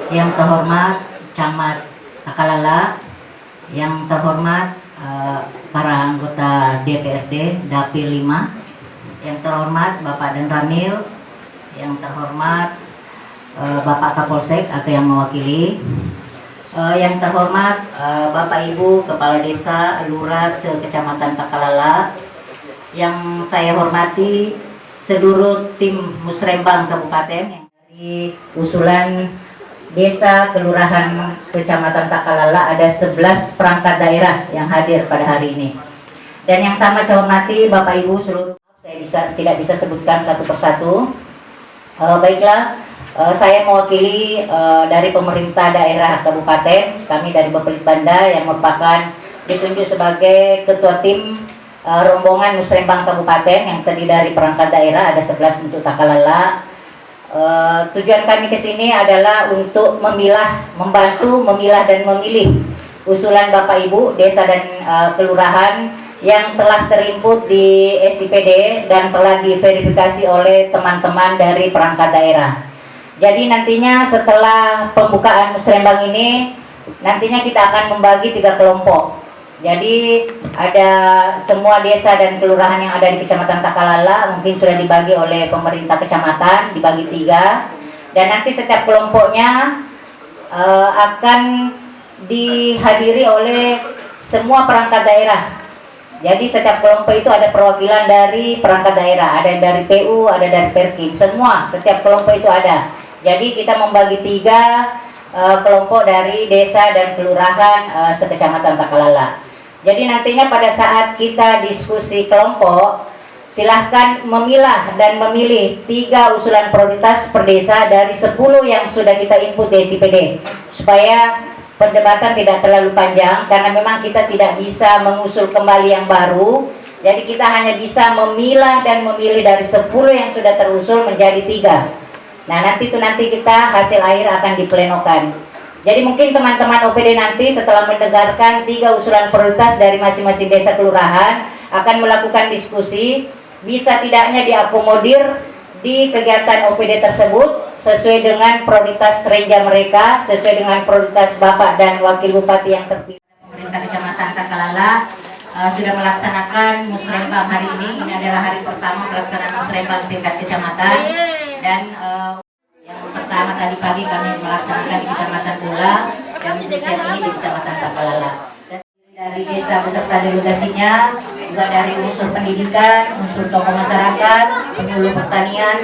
Yang terhormat Camat Takalala, yang terhormat para anggota DPRD Dapil 5, yang terhormat Bapak Dan Ramil, yang terhormat Bapak Kapolsek atau yang mewakili, yang terhormat Bapak Ibu Kepala Desa Lurah se-Kecamatan Takalala, yang saya hormati seluruh tim Musrembang Kabupaten yang dari usulan Desa Kelurahan Kecamatan Takalala ada 11 perangkat daerah yang hadir pada hari ini. Dan yang sama saya hormati Bapak Ibu seluruh, saya tidak bisa sebutkan satu persatu. Baiklah, saya mewakili dari pemerintah daerah kabupaten, kami dari Bapelitbang Banda yang merupakan ditunjuk sebagai ketua tim rombongan Musrembang Kabupaten yang terdiri dari perangkat daerah, ada 11 untuk Takalala. Tujuan kami ke sini adalah untuk membantu memilah dan memilih usulan Bapak Ibu desa dan kelurahan yang telah terinput di SIPD dan telah diverifikasi oleh teman-teman dari perangkat daerah. Jadi nantinya setelah pembukaan Musrembang ini, nantinya kita akan membagi 3 kelompok. Jadi ada semua desa dan kelurahan yang ada di Kecamatan Takalala mungkin sudah dibagi oleh pemerintah kecamatan, dibagi 3, dan nanti setiap kelompoknya akan dihadiri oleh semua perangkat daerah. Jadi setiap kelompok itu ada perwakilan dari perangkat daerah, ada dari PU, ada dari Perkim, semua setiap kelompok itu ada. Jadi kita membagi 3 kelompok dari desa dan kelurahan se-Kecamatan Takalala. Jadi nantinya pada saat kita diskusi kelompok, silahkan memilah dan memilih 3 usulan prioritas per desa dari 10 yang sudah kita input di SIPD, supaya perdebatan tidak terlalu panjang, karena memang kita tidak bisa mengusul kembali yang baru. Jadi kita hanya bisa memilah dan memilih dari 10 yang sudah terusul menjadi 3. Nah nanti kita hasil akhir akan diplenokan. Jadi mungkin teman-teman OPD nanti setelah mendengarkan 3 usulan prioritas dari masing-masing desa kelurahan akan melakukan diskusi, bisa tidaknya diakomodir di kegiatan OPD tersebut sesuai dengan prioritas renja mereka, sesuai dengan prioritas Bapak dan Wakil Bupati yang terpilih. Pemerintah Kecamatan Takalala sudah melaksanakan Musrembang hari ini. Ini adalah hari pertama pelaksanaan Musrembang tingkat kecamatan, dan yang pertama tadi pagi kami melaksanakan di Kecamatan Bola, dan siang ini di Kecamatan Takalala. Dari desa beserta delegasinya, juga dari unsur pendidikan, unsur tokoh masyarakat, penyuluh pertanian,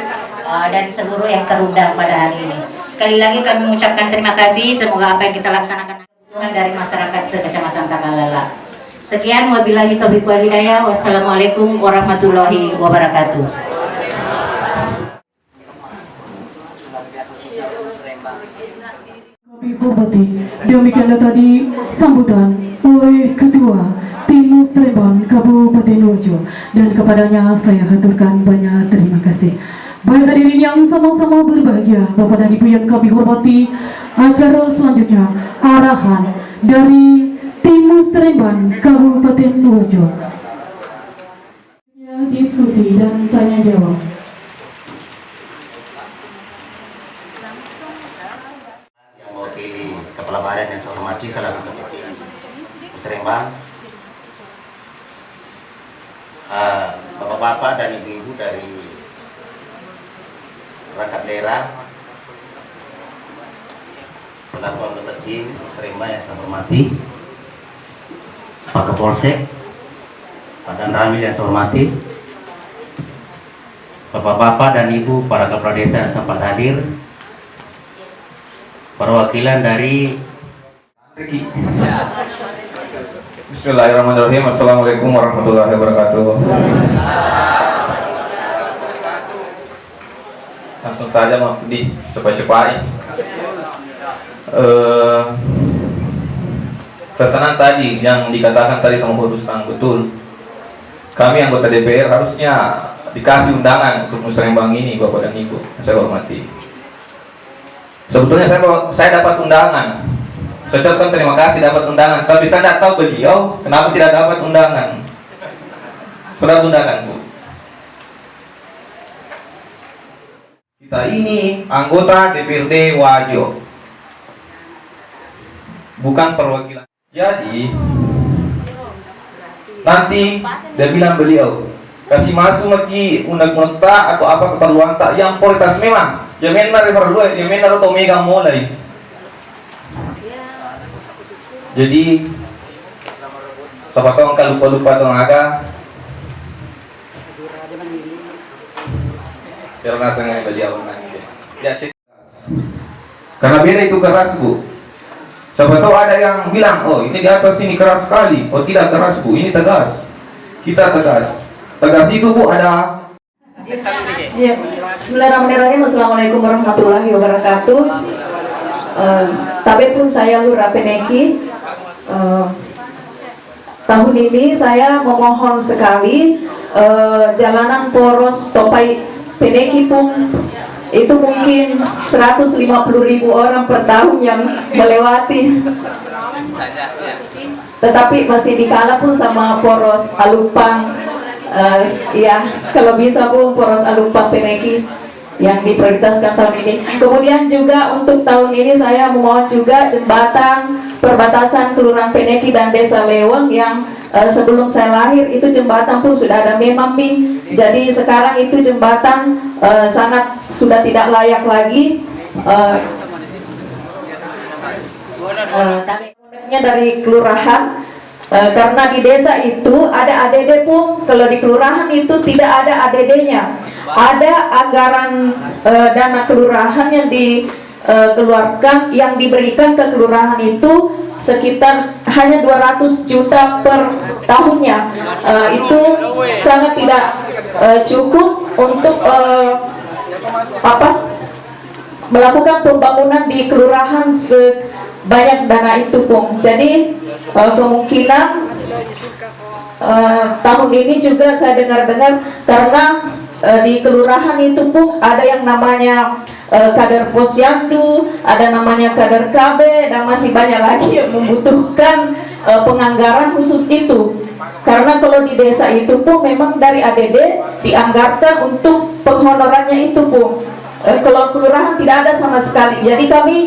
dan seluruh yang terundang pada hari ini. Sekali lagi kami mengucapkan terima kasih, semoga apa yang kita laksanakan kebutuhan dari masyarakat se-Kecamatan Takalala. Sekian, wabillahi taufiq wal hidayah. Wassalamualaikum warahmatullahi wabarakatuh. Kami hormati, demikianlah tadi sambutan oleh Ketua Tim Musrembang Kabupaten Lojo, dan kepadanya saya haturkan banyak terima kasih. Baik hadirin yang sama-sama berbahagia, Bapak dan Ibu yang kami hormati, acara selanjutnya arahan dari Tim Musrembang Kabupaten Lojo. Diskusi dan tanya jawab. Kepala Badan yang saya hormati selaku Musrembang, bapak-bapak dan ibu-ibu dari perangkat daerah, selaku anggota tim Musrembang yang saya hormati, Pak Kapolsek, Pak Dan Ramil yang saya hormati, bapak-bapak dan ibu para kepala desa yang sempat hadir, perwakilan dari Bismillahirrahmanirrahim. Assalamualaikum warahmatullahi wabarakatuh. Langsung saja mau di cepat-cepat. Pesanan tadi yang dikatakan tadi sama Bu Rustam betul. Kami anggota DPR harusnya dikasih undangan untuk Musrembang ini, Bapak dan Ibu. Saya hormati. Sebetulnya saya dapat undangan. Saya ucapkan terima kasih dapat undangan. Tapi saya tidak tahu beliau kenapa tidak dapat undangan. Sudah undangan, Bu. Kita ini anggota DPRD Wajo. bukan perwakilan. Jadi nanti dia bilang beliau kasih masuk lagi undang-undang tak atau apa keperluan tak yang prioritas memang yang menar perlu yang menar atau megang mulai. Jadi siapa tahu kalau lupa-lupa atau agak karena sengaja beliau nanti ya cek karena beda itu keras bu. Siapa tahu ada yang bilang, oh ini di atas ini keras sekali. Oh tidak keras bu, ini tegas. Kita tegas. Tegas itu bu ada. Ya. Bismillahirrahmanirrahim. Assalamualaikum warahmatullahi wabarakatuh. Tapi pun saya Lura Peneki. Tahun ini saya memohon sekali jalanan poros Topai Peneki pun itu mungkin 150.000 orang per tahun yang melewati, tetapi masih dikalah pun sama poros Alupang. Ya kalau bisa pun poros Alupang Peneki yang diprioritaskan tahun ini. Kemudian juga untuk tahun ini saya memohon juga jembatan perbatasan Kelurahan Peneki dan Desa Leweng yang sebelum saya lahir itu jembatan pun sudah ada memang nih. Jadi sekarang itu jembatan sangat sudah tidak layak lagi. Tapi dari kelurahan karena di desa itu ada ADD pun, kalau di kelurahan itu tidak ada ADD-nya. Ada anggaran dana kelurahan yang dikeluarkan, yang diberikan ke kelurahan itu sekitar hanya 200 juta per tahunnya. Itu sangat tidak cukup untuk melakukan pembangunan di kelurahan sebanyak dana itu pun. Jadi kemungkinan tahun ini juga saya dengar-dengar karena di kelurahan itu pun ada yang namanya kader posyandu, ada namanya kader KB, dan masih banyak lagi yang membutuhkan penganggaran khusus itu. Karena kalau di desa itu pun memang dari ADD dianggarkan untuk penghonorannya itu pun. Kalau kelurahan tidak ada sama sekali. Jadi kami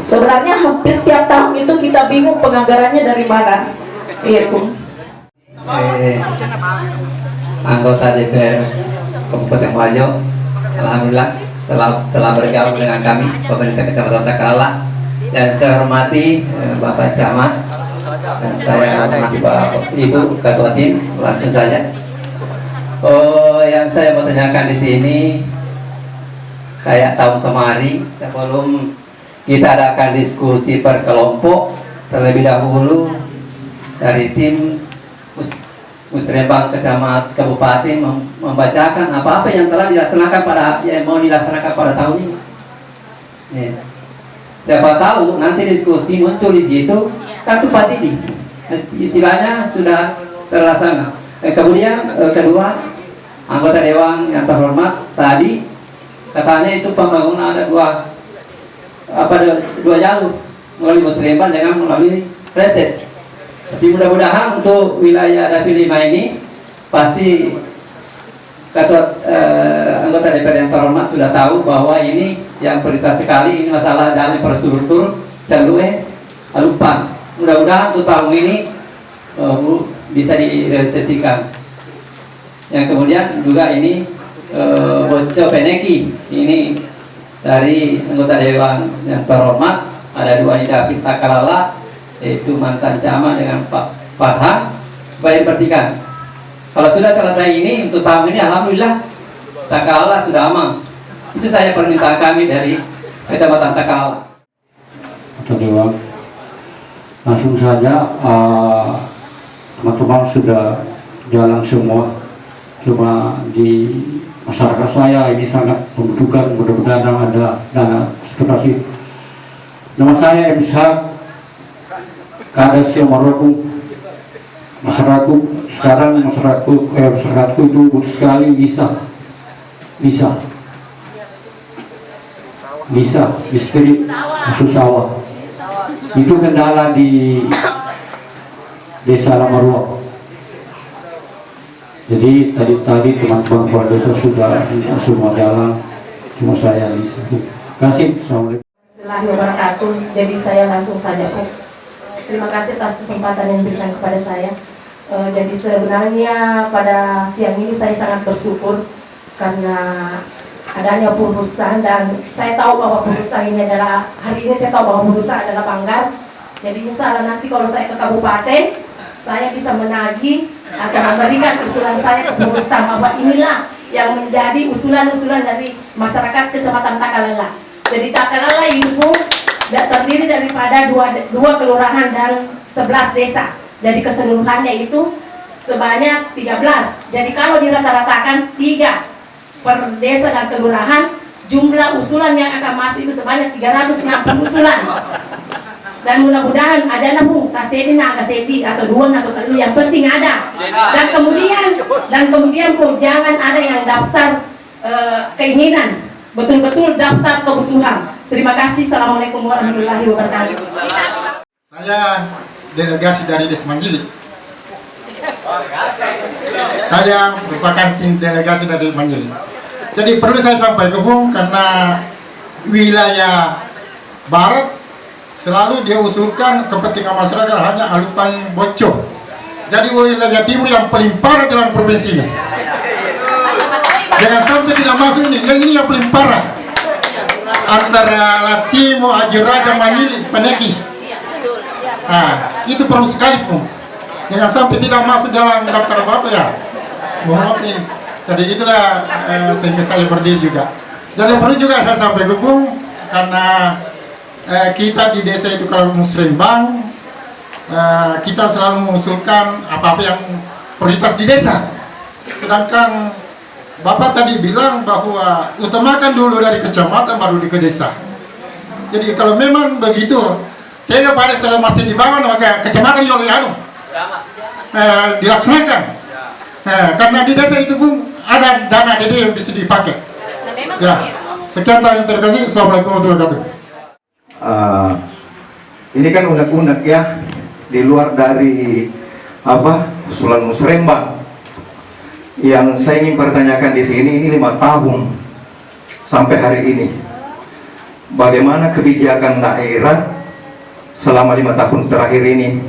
sebenarnya hampir tiap tahun itu kita bingung penganggarannya dari mana. Iya pun. Anggota DPR Kabupaten Wajo, alhamdulillah telah bergabung dengan kami pemerintah Kecamatan Takala, dan saya hormati Bapak Camat dan saya hormati Bapak Ibu Ketua Tim. Langsung saja. Yang saya mau tanyakan di sini, kayak tahun kemarin sebelum kita adakan diskusi per kelompok, terlebih dahulu dari tim Musrembang Kecamatan Kabupaten membacakan apa-apa yang telah dilaksanakan yang mau dilaksanakan pada tahun ini. Siapa tahu nanti diskusi muncul di situ kartu patidi, istilahnya sudah terlaksana. Kemudian kedua, anggota dewan yang terhormat tadi katanya itu pembangunan ada dua jalur melalui Musrembang dengan melalui Preset. Jadi mudah-mudahan untuk wilayah Dapil 5 ini pasti anggota DPR yang terhormat sudah tahu bahwa ini yang prioritas sekali, ini masalah jalan infrastruktur Calue Alupang. Mudah-mudahan untuk tahun ini bisa direalisasikan. Yang kemudian juga ini Boco Peneki, ini dari anggota dewan yang terhormat ada dua di Dapil Takalala, yaitu mantan camat dengan Pak Farhan. Supaya diperhatikan, kalau sudah selesai ini untuk tahun ini alhamdulillah Takalala sudah aman. Itu saya permintaan kami dari Kecamatan Takalala. Dewan, langsung saja teman-teman sudah jalan semua, cuma di masyarakat saya ini sangat membutuhkan, mudah-mudahan ada dana seperti. Nama saya Ishak Kades Maroku. Masyarakat itu butuh sekali bisa listrik masuk sawah. Itu kendala di Desa Lamarua. Jadi tadi teman-teman kepala desa sudah semua jalan, cuma saya bisa. Terima kasih. Assalamualaikum. Warahmatullahi wabarakatuh. Jadi saya langsung saja, Pak. Terima kasih atas kesempatan yang diberikan kepada saya. Jadi sebenarnya pada siang ini saya sangat bersyukur karena adanya Purwusta, dan saya tahu bahwa Purwusta ini adalah, hari ini saya tahu bahwa Purwusta adalah Banggar. Jadi insya Allah nanti kalau saya ke kabupaten, saya bisa menagih atau memberikan usulan saya ke Purwusta bahwa inilah yang menjadi usulan-usulan dari masyarakat Kecamatan Takalala. Jadi Takalala itu terdiri daripada dua kelurahan dan 11 desa. Jadi keseluruhannya itu sebanyak 13. Jadi kalau dirata-ratakan 3 per desa dan kelurahan, jumlah usulan yang akan masuk itu sebanyak 360 usulan. Dan mudah-mudahan ada namu tasedi naga sedi atau 2 atau 3 yang penting ada. Dan kemudian kok jangan ada yang daftar keinginan, betul-betul daftar kebutuhan. Terima kasih. Assalamualaikum warahmatullahi wabarakatuh. Saya delegasi dari Desa Manggili. Saya merupakan tim delegasi dari Manggili. Jadi perlu saya sampaikan, Bung, karena wilayah barat selalu dia usulkan kepentingan masyarakat hanya Alupang Bocor. Jadi wilayah timur yang paling parah dalam provinsi ini. Jangan sampai tidak masuk ini yang paling parah. Antara Latimo, Ajuraga, Manggili, Peneki. Nah, itu perlu sekali, Bung. Jangan sampai tidak masuk dalam daftar Bapak ya. Mohon maaf. Jadi itulah sehingga saya berdiri juga. Dan perlu juga saya sampaikan, Bung, karena kita di desa itu kalau musrembang, kita selalu mengusulkan apa-apa yang prioritas di desa. Sedangkan Bapak tadi bilang bahwa utamakan dulu dari kecamatan baru di ke desa. Jadi kalau memang begitu, tidak pada kalau masih dibangun maka kecamatan yang dilaksanakan. Karena di desa itu, Bung, ada dana DD yang bisa dipakai. Ya, sekian terima kasih. Assalamualaikum warahmatullahi wabarakatuh. Ini kan unek-unek ya, di luar dari usulan musrembang. Yang saya ingin pertanyakan di sini, ini 5 tahun sampai hari ini, bagaimana kebijakan daerah selama 5 tahun terakhir ini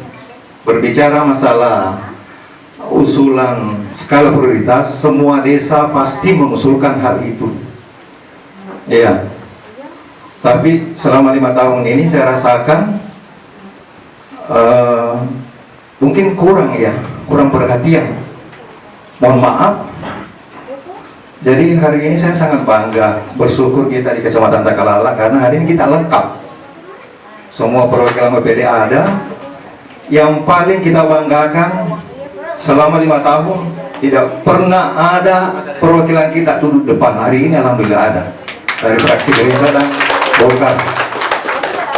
berbicara masalah usulan skala prioritas. Semua desa pasti mengusulkan hal itu, ya. Tapi selama 5 tahun ini saya rasakan mungkin kurang perhatian. Mohon maaf. Jadi hari ini saya sangat bangga, bersyukur kita di Kecamatan Takalala karena hari ini kita lengkap. Semua perwakilan BPD ada. Yang paling kita banggakan, selama 5 tahun tidak pernah ada perwakilan kita duduk depan. Hari ini alhamdulillah ada dari fraksi Gerindra dan Golkar.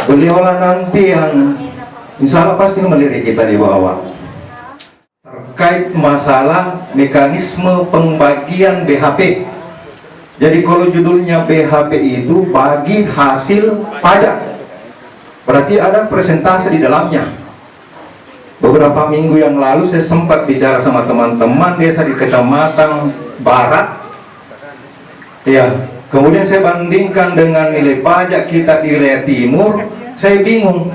Beliaulah nanti yang insya Allah pasti melirik kita di bawah terkait masalah mekanisme pembagian BHP. Jadi kalau judulnya BHP itu bagi hasil pajak, berarti ada presentase di dalamnya. Beberapa minggu yang lalu saya sempat bicara sama teman-teman desa di Kecamatan Barat, ya. Kemudian saya bandingkan dengan nilai pajak kita di wilayah timur, saya bingung.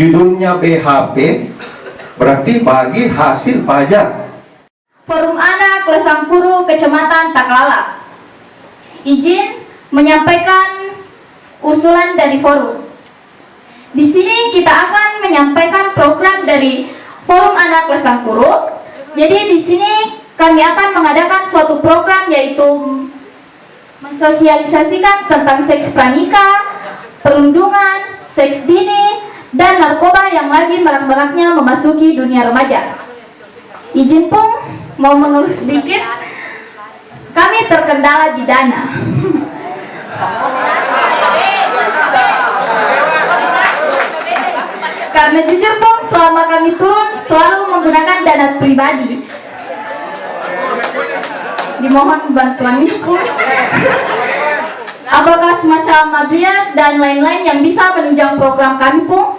Judulnya BHP berarti bagi hasil pajak. Forum Anak Lesangkuru Kecamatan Takalala izin menyampaikan usulan dari forum. Di sini kita akan menyampaikan program dari Forum Anak Lesangkuru. Jadi di sini kami akan mengadakan suatu program yaitu mensosialisasikan tentang seks pranikah, perundungan, seks dini, dan narkoba yang lagi marak-maraknya memasuki dunia remaja. Izin Pung, mau mengeluh sedikit, kami terkendala di dana. Karena jujur Pung, selama kami turun selalu menggunakan dana pribadi. Dimohon bantuannya Pung. Apakah semacam mabliat dan lain-lain yang bisa menunjang program kami Pung,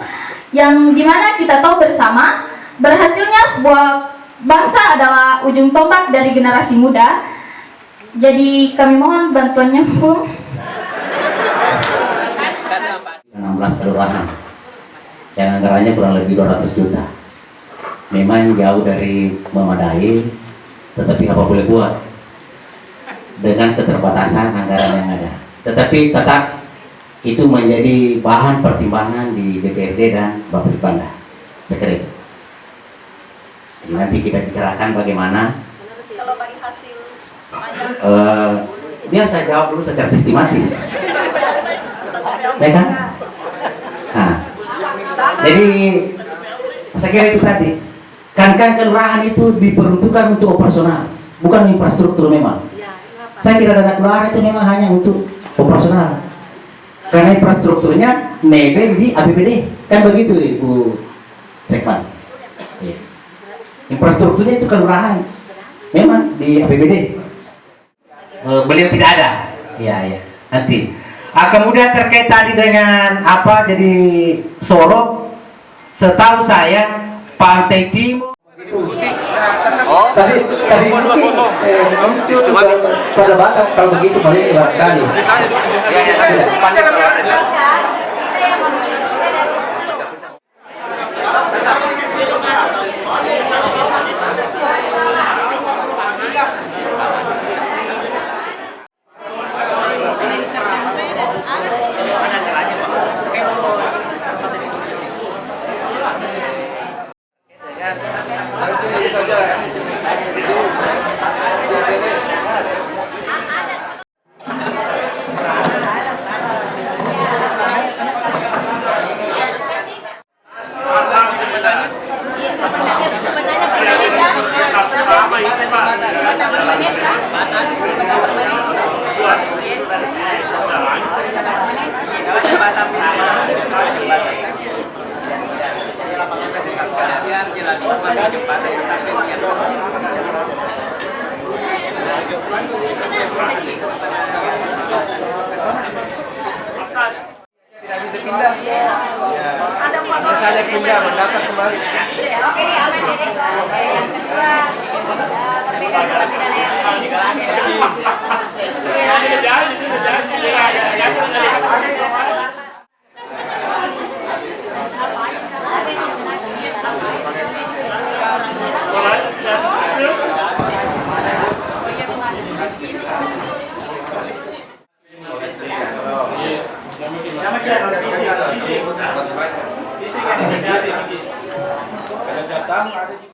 yang dimana kita tahu bersama berhasilnya sebuah bangsa adalah ujung tombak dari generasi muda. Jadi kami mohon bantuannya Pung. 14 kelurahan yang anggarannya kurang lebih 200 juta. Memang jauh dari memadai, tetapi apa boleh buat dengan keterbatasan anggaran yang ada. Tetapi tetap itu menjadi bahan pertimbangan di DPRD dan Bapeda. Sekira itu. Jadi nanti kita bicarakan bagaimana. Kalau bagi hasil Biar saya jawab dulu secara sistematis, ya kan? Nah, jadi saya kira itu tadi. Kan kelurahan itu diperuntukkan untuk operasional, bukan infrastruktur memang. Saya kira dana kelurahan itu memang hanya untuk operasional. Karena infrastrukturnya nebeng di APBD, kan begitu Ibu Sekman. Ya. Infrastrukturnya itu kelurahan, memang di APBD. Beliau tidak ada. Ya, nanti. Kemudian terkait tadi dengan apa jadi Sorong, setahu saya Pantai Timur. Tadi muncul pada Batak kalau begitu paling kali. Tidak bisa pindah. Ada saja pindah mendapat kembali. Oke nih, aman deh. Oke, yang kedua, perbedaan Ada